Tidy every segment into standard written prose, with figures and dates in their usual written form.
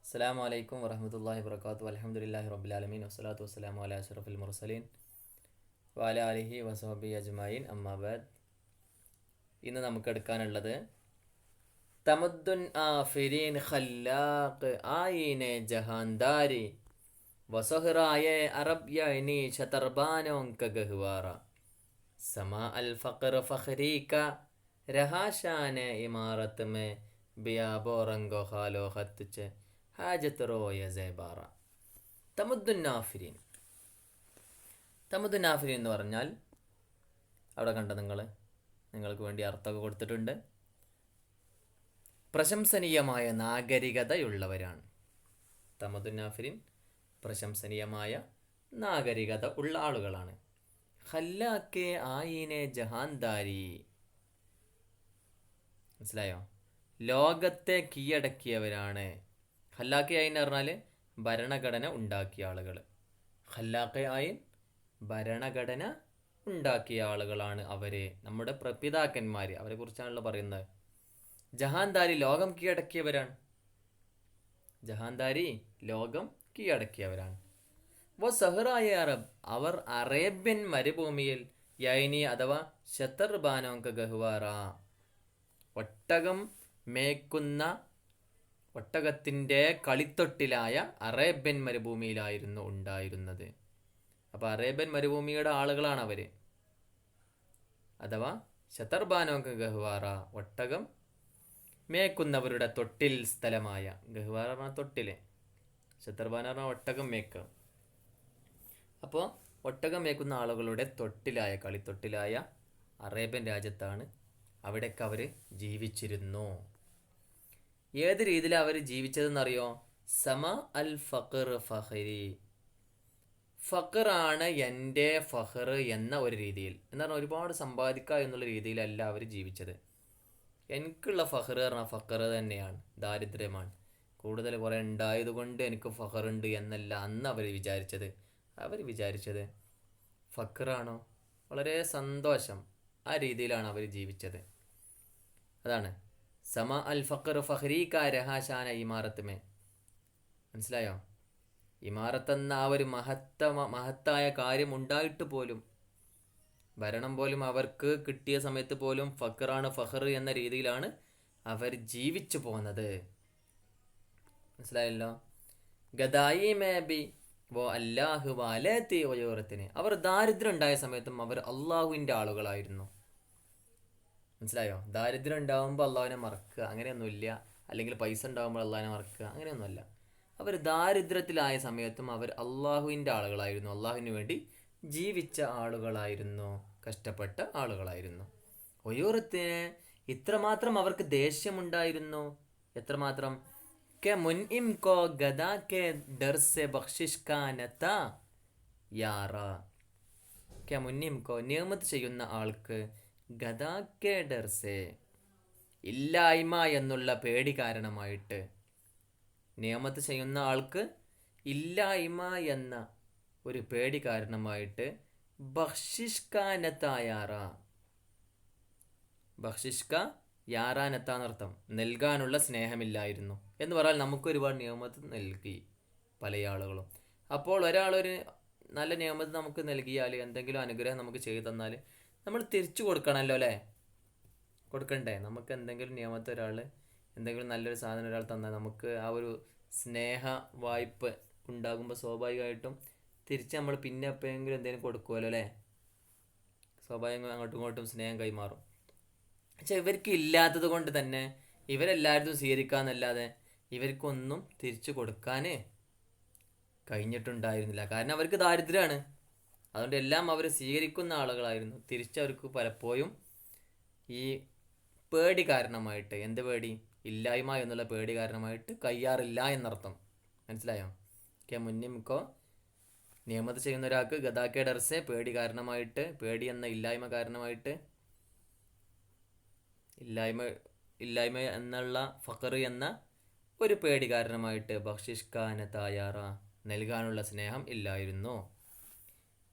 അസ്സലാമു അലൈക്കും വറഹ്മത്തുള്ളാഹി വബറകാതുഹു അൽഹംദുലില്ലാഹി റബ്ബിൽ ആലമീൻ വസ്സലാത്തു വസ്സലാമു അലാ അഷ്റഫിൽ മുർസലീൻ വഅലാ ആലിഹി വസഹ്ബിഹി അജ്മഈൻ അമ്മാ ബഅദ്. ഇന്ന് നമുക്ക് എടുക്കാനുള്ളത് തമദ്ദുൻ ആഫിരീൻ ഖല്ലാഖ് ആയിനെ ജഹാൻദാരി വസഹ്റായെ അറബ് യഅനി ശതർബാനോൻ കഗഹ്വാറ സമാ അൽ ഫഖർ ഫഖരീക രഹാശാനെ ഇമാറത്ത് മേ ബിയാബോ റംഗോ ഖാലോ ഖത്തുച്ച് ഹാജത്ത് റോയ സൈബാറ. തമുദ്ദുന്നാഫിരീൻ എന്ന് പറഞ്ഞാൽ അവിടെ കണ്ട നിങ്ങൾക്ക് വേണ്ടി അർത്ഥമൊക്കെ കൊടുത്തിട്ടുണ്ട്. പ്രശംസനീയമായ നാഗരികതയുള്ളവരാണ്. തമുദ്ദുന്നാഫിരീൻ പ്രശംസനീയമായ നാഗരികത ഉള്ള ആളുകളാണ്. ഖല്ലാക്കെ ആയിനെ ജഹാൻദാരി, മനസ്സിലായോ? ലോകത്തെ കീഴടക്കിയവരാണ്. ഖല്ലാഖെ ആയിൻ എന്ന് പറഞ്ഞാൽ ഭരണഘടന ഉണ്ടാക്കിയ ആളുകൾ. ഖല്ലാഖെ ആയിൻ ഭരണഘടന ഉണ്ടാക്കിയ ആളുകളാണ് അവര്, നമ്മുടെ പ്രപിതാക്കന്മാർ. അവരെ കുറിച്ചാണല്ലോ പറയുന്നത്. ജഹാൻദാരി ലോകം കീഴടക്കിയവരാണ്. ജഹാൻദാരി ലോകം കീഴടക്കിയവരാണ്. വ സഹറായ അറബ്, അവർ അറേബ്യൻ മരുഭൂമിയിൽ യൈനി അഥവാ ശതർബാനോങ്ക ഗഹ്വാറ, ഒട്ടകം മേക്കുന്ന ഒട്ടകത്തിൻ്റെ കളിത്തൊട്ടിലായ അറേബ്യൻ മരുഭൂമിയിലായിരുന്നു ഉണ്ടായിരുന്നത്. അപ്പോൾ അറേബ്യൻ മരുഭൂമിയുടെ ആളുകളാണ് അവർ. അഥവാ ശതർബാനോങ്ക ഗഹ്വാറ, ഒട്ടകം മേക്കുന്നവരുടെ തൊട്ടിൽ സ്ഥലമായ. ഗഹ്വാറ പറഞ്ഞാൽ തൊട്ടിൽ, ശതർബാന പറഞ്ഞാൽ ഒട്ടകം മേക്കുക. അപ്പോൾ ഒട്ടകം മേക്കുന്ന ആളുകളുടെ തൊട്ടിലായ കളിത്തൊട്ടിലായ അറേബ്യൻ രാജ്യത്താണ്. അവിടേക്ക് അവർ ജീവിച്ചിരുന്നു. ഏത് രീതിയിലാണ് അവർ ജീവിച്ചതെന്നറിയോ? സമ അൽ ഫഖർ ഫഖരി, ഫഖറാണ് എൻ്റെ ഫഖർ എന്ന ഒരു രീതിയിൽ. എന്ന് പറഞ്ഞാൽ ഒരുപാട് സമ്പാദിക്കുക എന്നുള്ള രീതിയിലല്ല അവർ ജീവിച്ചത്. എനിക്കുള്ള ഫഖർ പറഞ്ഞാൽ ഫഖർ തന്നെയാണ്, ദാരിദ്ര്യമാണ്. കൂടുതൽ കുറേ ഉണ്ടായതുകൊണ്ട് എനിക്ക് ഫഖറുണ്ട് എന്നല്ല അന്ന് അവർ വിചാരിച്ചത്. അവർ വിചാരിച്ചത് ഫഖറാണോ, വളരെ സന്തോഷം, ആ രീതിയിലാണ് അവർ ജീവിച്ചത്. അതാണ് സമ അൽ ഫഖർ ഫഖരീക രഹാശാന ഇമാറത്ത് മേ. മനസ്സിലായോ? ഇമാറത്ത് എന്ന ആ ഒരു മഹത്തായ കാര്യം ഉണ്ടായിട്ട് പോലും, ഭരണം പോലും അവർക്ക് കിട്ടിയ സമയത്ത് പോലും ഫഖറാണ്, ഫഖർ എന്ന രീതിയിലാണ് അവർ ജീവിച്ചു പോകുന്നത്. മനസ്സിലായല്ലോ? ഗദായി മേബി വോ അല്ലാഹു വാലത്തി ഒയോറത്തിന്, അവർ ദാരിദ്ര്യം ഉണ്ടായ സമയത്തും അവർ അള്ളാഹുവിൻ്റെ ആളുകളായിരുന്നു. മനസ്സിലായോ? ദാരിദ്ര്യം ഉണ്ടാകുമ്പോൾ അള്ളാഹുവിനെ മറക്കുക അങ്ങനെയൊന്നുമില്ല, അല്ലെങ്കിൽ പൈസ ഉണ്ടാകുമ്പോൾ അള്ളാഹിനെ മറക്കുക അങ്ങനെയൊന്നുമല്ല. അവർ ദാരിദ്ര്യത്തിലായ സമയത്തും അവർ അള്ളാഹുവിൻ്റെ ആളുകളായിരുന്നു, അള്ളാഹുവിന് വേണ്ടി ജീവിച്ച ആളുകളായിരുന്നു, കഷ്ടപ്പെട്ട ആളുകളായിരുന്നു. ഒയൂറത്തിന് ഇത്രമാത്രം അവർക്ക് ദേഷ്യമുണ്ടായിരുന്നു. എത്രമാത്രം? കെ മുൻഇം കോ ഗദാ കെ ഡർ സെ ബഖ്ഷിഷ് കാ നതാ യാറ. കെ മുൻഇം കോ, നിയമത്ത് ചെയ്യുന്ന ആൾക്ക്, ഗദാക്കെ ഡർസെ, ഇല്ലായ്മ എന്നുള്ള പേടി കാരണമായിട്ട്. നിയമത്ത് ചെയ്യുന്ന ആൾക്ക് ഇല്ലായ്മ എന്ന ഒരു പേടി കാരണമായിട്ട് ബഖ്ഷിഷ്ക നത്തായാറ, ബഖ്ഷിഷ്ക യാറാനത്താന്നർത്ഥം, നൽകാനുള്ള സ്നേഹമില്ലായിരുന്നു എന്ന് പറഞ്ഞാൽ നമുക്ക് ഒരുപാട് നിയമത്ത് നൽകി പല ആളുകളും. അപ്പോൾ ഒരാളൊരു നല്ല നിയമത്ത് നമുക്ക് നൽകിയാൽ, എന്തെങ്കിലും അനുഗ്രഹം നമുക്ക് ചെയ്തു തന്നാൽ നമ്മൾ തിരിച്ചു കൊടുക്കണമല്ലോ, അല്ലേ? കൊടുക്കണ്ടേ? നമുക്ക് എന്തെങ്കിലും നിയമത്തെ ഒരാൾ എന്തെങ്കിലും നല്ലൊരു സാധനം ഒരാൾ തന്നാൽ നമുക്ക് ആ ഒരു സ്നേഹ വായ്പ ഉണ്ടാകുമ്പോൾ സ്വാഭാവികമായിട്ടും തിരിച്ച് നമ്മൾ പിന്നെ എപ്പോഴെങ്കിലും എന്തെങ്കിലും കൊടുക്കുമല്ലോ, അല്ലേ? സ്വാഭാവികം അങ്ങോട്ടും ഇങ്ങോട്ടും സ്നേഹം കൈമാറും. പക്ഷെ ഇവർക്ക് ഇല്ലാത്തത് കൊണ്ട് തന്നെ ഇവരെല്ലാവരും സ്വീകരിക്കാമെന്നല്ലാതെ ഇവർക്കൊന്നും തിരിച്ചു കൊടുക്കാൻ കഴിഞ്ഞിട്ടുണ്ടായിരുന്നില്ല. കാരണം അവർക്ക് ദാരിദ്ര്യമാണ്. അതുകൊണ്ട് എല്ലാം അവർ സ്വീകരിക്കുന്ന ആളുകളായിരുന്നു. തിരിച്ചവർക്ക് പലപ്പോഴും ഈ പേടി കാരണമായിട്ട്, എന്ത് പേടി? ഇല്ലായ്മ എന്നുള്ള പേടി കാരണമായിട്ട് കയ്യാറില്ല എന്നർത്ഥം. മനസ്സിലായോ? കെ മുന്നിമിക്കോ, നിയമത്ത് ചെയ്യുന്ന ഒരാൾക്ക് ഗദാക്കെ ഡർസെ, പേടി കാരണമായിട്ട്, പേടി എന്ന ഇല്ലായ്മ കാരണമായിട്ട്, ഇല്ലായ്മ എന്നുള്ള ഫഖർ എന്ന ഒരു പേടി കാരണമായിട്ട് ബഖ്ഷിഷ്കാന തായാറ, നൽകാനുള്ള സ്നേഹം ഇല്ലായിരുന്നു.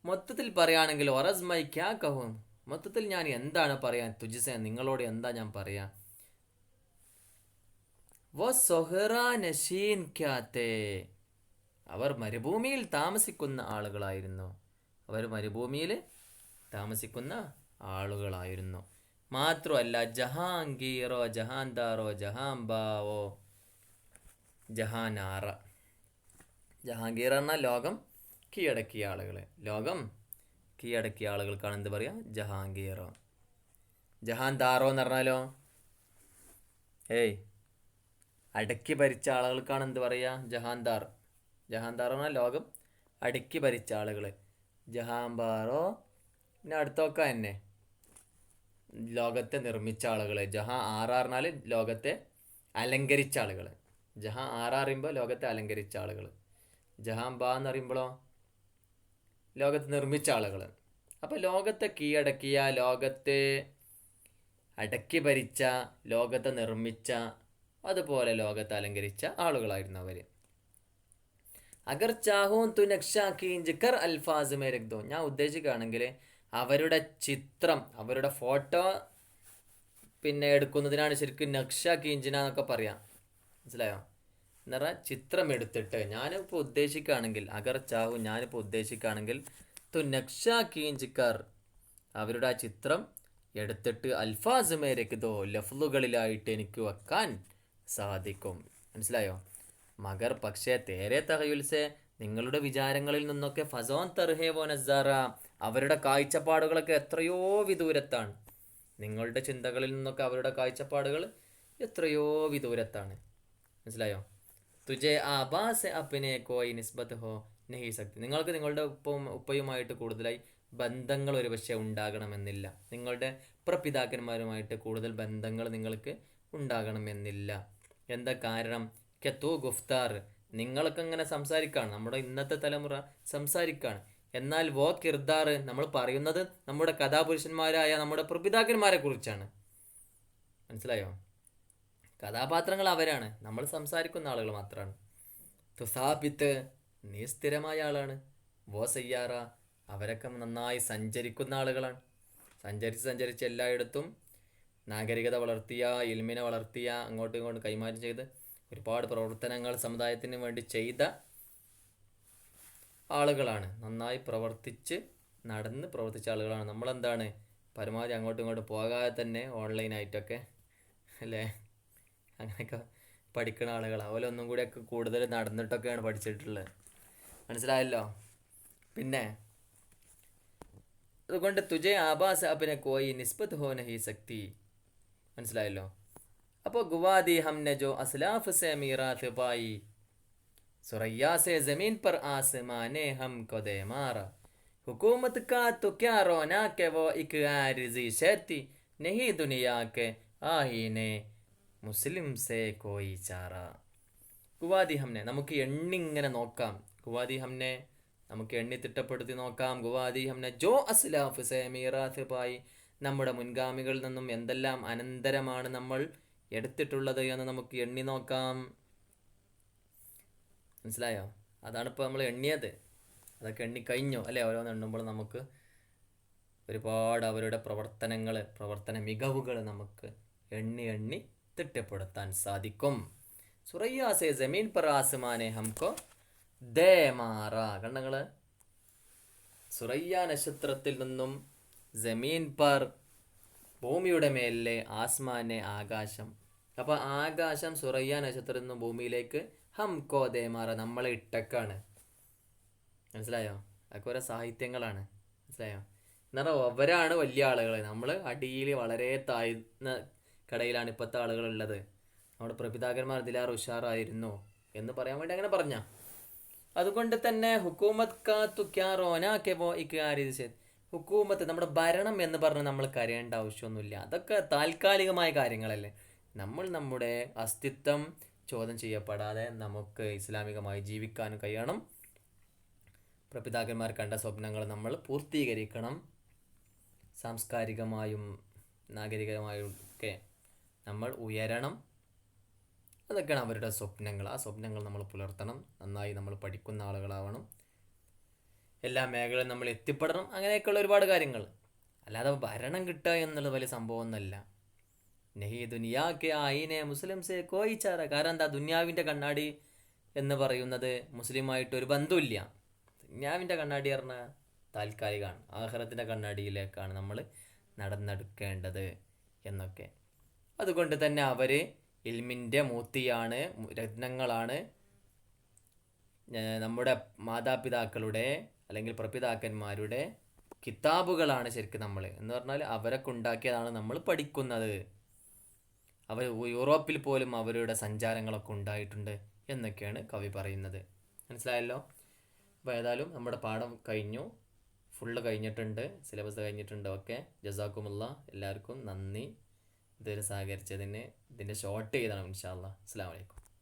മൊത്തത്തിൽ പറയുകയാണെങ്കിൽ ഒറസ്മൈ ക്യാ കഹും, മൊത്തത്തിൽ ഞാൻ എന്താണ് പറയാൻ, തുജിസെ നിങ്ങളോട് എന്താ ഞാൻ പറയാ. വ സൊഹറ നശീൻ ക്യാത്തെ, അവർ മരുഭൂമിയിൽ താമസിക്കുന്ന ആളുകളായിരുന്നു. അവർ മരുഭൂമിയിൽ താമസിക്കുന്ന ആളുകളായിരുന്നു. മാത്രമല്ല ജഹാംഗീറോ ജഹാൻദാറോ ജഹാംബാവോ ജഹാനാറ. ജഹാംഗീർ എന്നാൽ ലോകം കീഴടക്കിയ ആളുകൾ. ലോകം കീഴടക്കിയ ആളുകൾക്കാണ് എന്ത് പറയുക? ജഹാംഗീറോ. ജഹാൻദാറോ എന്ന് പറഞ്ഞാലോ അടക്കി ഭരിച്ച ആളുകൾക്കാണ് എന്ത് പറയുക? ജഹാൻദാർ. ജഹാൻദാർ എന്നാൽ ലോകം അടക്കി ഭരിച്ച ആളുകൾ. ജഹാംബാറോ പിന്നെ അടുത്തൊക്കെ തന്നെ ലോകത്തെ നിർമ്മിച്ച ആളുകൾ. ജഹാ ആറാറിനാൽ ലോകത്തെ അലങ്കരിച്ച ആളുകൾ. ജഹാ ആറാറിയുമ്പോൾ ലോകത്തെ അലങ്കരിച്ച ആളുകൾ. ജഹാൻ ബാ എന്ന് പറയുമ്പോഴോ ലോകത്തെ നിർമ്മിച്ച ആളുകൾ. അപ്പോൾ ലോകത്തെ കീഴടക്കിയ, ലോകത്തെ അടക്കി ഭരിച്ച, ലോകത്തെ നിർമ്മിച്ച, അതുപോലെ ലോകത്തെ അലങ്കരിച്ച ആളുകളായിരുന്നു അവർ. അഗർ ചാഹൂൻ തു നക്ഷാക്കീഞ്ച് കർ അൽഫാസ് മേ രഖ് ദോ. ഞാൻ ഉദ്ദേശിക്കുകയാണെങ്കിൽ അവരുടെ ചിത്രം, അവരുടെ ഫോട്ടോ പിന്നെ എടുക്കുന്നതിനാണ് ശരിക്കും നക്ഷ കീഞ്ചിന എന്നൊക്കെ പറയാം. മനസ്സിലായോ? എന്ന് പറഞ്ഞാൽ ചിത്രം എടുത്തിട്ട് ഞാനിപ്പോൾ ഉദ്ദേശിക്കുകയാണെങ്കിൽ അഗർ ചാഹു ഞാനിപ്പോൾ ഉദ്ദേശിക്കുകയാണെങ്കിൽ തു നക്ഷ കീഞ്ച് കർ, അവരുടെ ആ ചിത്രം എടുത്തിട്ട് അൽഫാസ് മേ രഖ് ദോ, ലഫ്ലുകളിലായിട്ട് എനിക്ക് വെക്കാൻ സാധിക്കും. മനസ്സിലായോ? മഗർ പക്ഷേ തേരെ തഹയുൽസെ, നിങ്ങളുടെ വിചാരങ്ങളിൽ നിന്നൊക്കെ ഫസോൻ തർഹേ വോ നസാറ, അവരുടെ കാഴ്ചപ്പാടുകളൊക്കെ എത്രയോ വിദൂരത്താണ്. നിങ്ങളുടെ ചിന്തകളിൽ നിന്നൊക്കെ അവരുടെ കാഴ്ചപ്പാടുകൾ എത്രയോ വിദൂരത്താണ്. മനസ്സിലായോ? തുജെ ആബാസ് അപ്പിനെ കോയി നിസ്ബത്ത് ഹോ നഹി സക്തി. നിങ്ങൾക്ക് നിങ്ങളുടെ ഉപ്പയുമായിട്ട് കൂടുതലായി ബന്ധങ്ങൾ ഒരുപക്ഷെ ഉണ്ടാകണമെന്നില്ല. നിങ്ങളുടെ പ്രപിതാക്കന്മാരുമായിട്ട് കൂടുതൽ ബന്ധങ്ങൾ നിങ്ങൾക്ക് ഉണ്ടാകണമെന്നില്ല. എന്താ കാരണം? കെത്തൂ ഗുഫ്താർ, നിങ്ങളൊക്കെ ഇങ്ങനെ സംസാരിക്കുകയാണ്, നമ്മുടെ ഇന്നത്തെ തലമുറ സംസാരിക്കുകയാണ്. എന്നാൽ വോ കിർദാർ, നമ്മൾ പറയുന്നത് നമ്മുടെ കഥാപുരുഷന്മാരായ നമ്മുടെ പ്രപിതാക്കന്മാരെ കുറിച്ചാണ്. മനസ്സിലായോ? കഥാപാത്രങ്ങൾ അവരാണ്, നമ്മൾ സംസാരിക്കുന്ന ആളുകൾ മാത്രമാണ്. തുസാബിത്ത്, നീ സ്ഥിരമായ ആളാണ്. വോ സയ്യാറ, അവരൊക്കെ നന്നായി സഞ്ചരിക്കുന്ന ആളുകളാണ്. സഞ്ചരിച്ച് എല്ലായിടത്തും നാഗരികത വളർത്തിയ, ഇൽമിനെ വളർത്തിയ, അങ്ങോട്ടും ഇങ്ങോട്ടും കൈമാറ്റം ചെയ്ത് ഒരുപാട് പ്രവർത്തനങ്ങൾ സമുദായത്തിന് വേണ്ടി ചെയ്ത ആളുകളാണ്. നന്നായി നടന്ന് പ്രവർത്തിച്ച ആളുകളാണ്. നമ്മളെന്താണ് പരമാവധി അങ്ങോട്ടും ഇങ്ങോട്ടും പോകാതെ തന്നെ ഓൺലൈനായിട്ടൊക്കെ അല്ലേ അങ്ങനെയൊക്കെ പഠിക്കുന്ന ആളുകളാണ്. അതുപോലെ ഒന്നും കൂടിയൊക്കെ കൂടുതൽ നടന്നിട്ടൊക്കെയാണ് പഠിച്ചിട്ടുള്ളത്. മനസ്സിലായല്ലോ? പിന്നെ അതുകൊണ്ട് തുജെ ആബാസ് അപ്പിനെ കോയി നിസ്ബത്ത് ഹോ നഹി സക്തി. മനസ്സിലായല്ലോ? അപ്പോൾ ഗുവാദി ഹംനെ ജോ അസ്ലാഫ് സെ മീറാത്ത് പായി, സുറയ്യ സെ ജമീൻ पर आसमाने हमको दे मारा, हुकूमत का तो क्या रोना के वो एक आरिज़ी शैती, नहीं दुनिया के आहीने മുസ്ലിം സേ കോയി ചാറ. ഗുവാദി ഹംനെ, നമുക്ക് എണ്ണിങ്ങനെ നോക്കാം. ഗുവാദി ഹംനെ നമുക്ക് എണ്ണി തിട്ടപ്പെടുത്തി നോക്കാം. ഗുവാദി ഹംനെ ജോ അസ്ലാഫ് സേ മീറാത്ത് പായി, നമ്മുടെ മുൻഗാമികളിൽ നിന്നും എന്തെല്ലാം അനന്തരമാണ് നമ്മൾ എടുത്തിട്ടുള്ളത് എന്ന് നമുക്ക് എണ്ണി നോക്കാം. മനസ്സിലായോ? അതാണിപ്പോൾ നമ്മൾ എണ്ണിയത്. അതൊക്കെ എണ്ണിക്കഴിഞ്ഞു അല്ലേ? ഓരോന്ന് എണ്ണുമ്പോൾ നമുക്ക് ഒരുപാട് അവരുടെ പ്രവർത്തന മികവുകൾ നമുക്ക് എണ്ണി തിട്ടപ്പെടുത്താൻ സാധിക്കും. സുറയ്യ സേ ജമീൻ പർ ആസ്മാനെ ഹംകോ ദേ മാറ. കണ്ടങ്ങള്, സുറയ്യ നക്ഷത്രത്തിൽ നിന്നും ജമീൻ പർ, ഭൂമിയുടെ മേലിലെ, ആസ്മാനെ ആകാശം. അപ്പോൾ ആകാശം സുറയ്യ നക്ഷത്രത്തിൽ നിന്നും ഭൂമിയിലേക്ക് ഹംകോ ദേ മാറ, നമ്മളെ ഇട്ടക്കാണ്. മനസ്സിലായോ? അതൊക്കെ ഓരോ സാഹിത്യങ്ങളാണ്. മനസ്സിലായോ? എന്നാൽ അവരാണ് വലിയ ആളുകൾ. നമ്മൾ അടിയിൽ വളരെ താഴ്ന്ന കടയിലാണ് ഇപ്പോഴത്തെ ആളുകളുള്ളത്. നമ്മുടെ പ്രപിതാക്കന്മാർ ഇതിലാറ് ഉഷാറായിരുന്നു എന്ന് പറയാൻ വേണ്ടി അങ്ങനെ പറഞ്ഞ. അതുകൊണ്ട് തന്നെ ഹുക്കൂമത്ത് കാ തു ക്യാ റോനാ കെ വോ ഇക്യാരിസ്, ഹുക്കൂമത്ത്, നമ്മുടെ ഭരണം എന്ന് പറഞ്ഞ് നമ്മൾ കരയേണ്ട ആവശ്യമൊന്നുമില്ല. അതൊക്കെ താൽക്കാലികമായ കാര്യങ്ങളല്ലേ. നമ്മുടെ അസ്തിത്വം ചോദ്യം ചെയ്യപ്പെടാതെ നമുക്ക് ഇസ്ലാമികമായി ജീവിക്കാനും കഴിയണം. പ്രപിതാക്കന്മാർ കണ്ട സ്വപ്നങ്ങൾ നമ്മൾ പൂർത്തീകരിക്കണം. സാംസ്കാരികമായും നാഗരികമായും ഒക്കെ നമ്മൾ ഉയരണം. അതൊക്കെയാണ് അവരുടെ സ്വപ്നങ്ങൾ. ആ സ്വപ്നങ്ങൾ നമ്മൾ പുലർത്തണം. നന്നായി നമ്മൾ പഠിക്കുന്ന ആളുകളാവണം. എല്ലാ മേഖലയും നമ്മൾ എത്തിപ്പെടണം. അങ്ങനെയൊക്കെയുള്ള ഒരുപാട് കാര്യങ്ങൾ. അല്ലാതെ ഭരണം കിട്ടുക എന്നുള്ളത് വലിയ സംഭവമൊന്നുമല്ല. നെഹി ദുനിയാക്കെ ആയിനെ മുസ്ലിം സേ കോയി ചാര. കാരണം എന്താ, ദുനിയാവിൻ്റെ കണ്ണാടി എന്ന് പറയുന്നത് മുസ്ലിമായിട്ട് ഒരു ബന്ധമില്ല. ദുനിയാവിൻ്റെ കണ്ണാടി പറഞ്ഞാൽ താൽക്കാലികമാണ്. ആഖിറത്തിൻ്റെ കണ്ണാടിയിലേക്കാണ് നമ്മൾ നടന്നെടുക്കേണ്ടത് എന്നൊക്കെ. അതുകൊണ്ട് തന്നെ അവർ ഇൽമിൻ്റെ മൂർത്തിയാണ്, രത്നങ്ങളാണ്. നമ്മുടെ മാതാപിതാക്കളുടെ അല്ലെങ്കിൽ പ്രപിതാക്കന്മാരുടെ കിതാബുകളാണ് ശരിക്കും നമ്മൾ എന്ന് പറഞ്ഞാൽ. അവരൊക്കെ ഉണ്ടാക്കിയതാണ് നമ്മൾ പഠിക്കുന്നത്. അവർ യൂറോപ്പിൽ പോലും അവരുടെ സഞ്ചാരങ്ങളൊക്കെ ഉണ്ടായിട്ടുണ്ട് എന്നൊക്കെയാണ് കവി പറയുന്നത്. മനസ്സിലായല്ലോ? അപ്പോൾ ഏതായാലും നമ്മുടെ പാഠം കഴിഞ്ഞു, ഫുള്ള് കഴിഞ്ഞിട്ടുണ്ട്, സിലബസ് കഴിഞ്ഞിട്ടുണ്ട്. ഓക്കെ, ജസാക്കുമുള്ള, എല്ലാവർക്കും നന്ദി ഇതുവരെ സഹകരിച്ചതിന്. ഇതിൻ്റെ ഷോർട്ട് ചെയ്തണം ഇൻഷാ അല്ലാഹ്. അസ്സലാമു അലൈക്കും.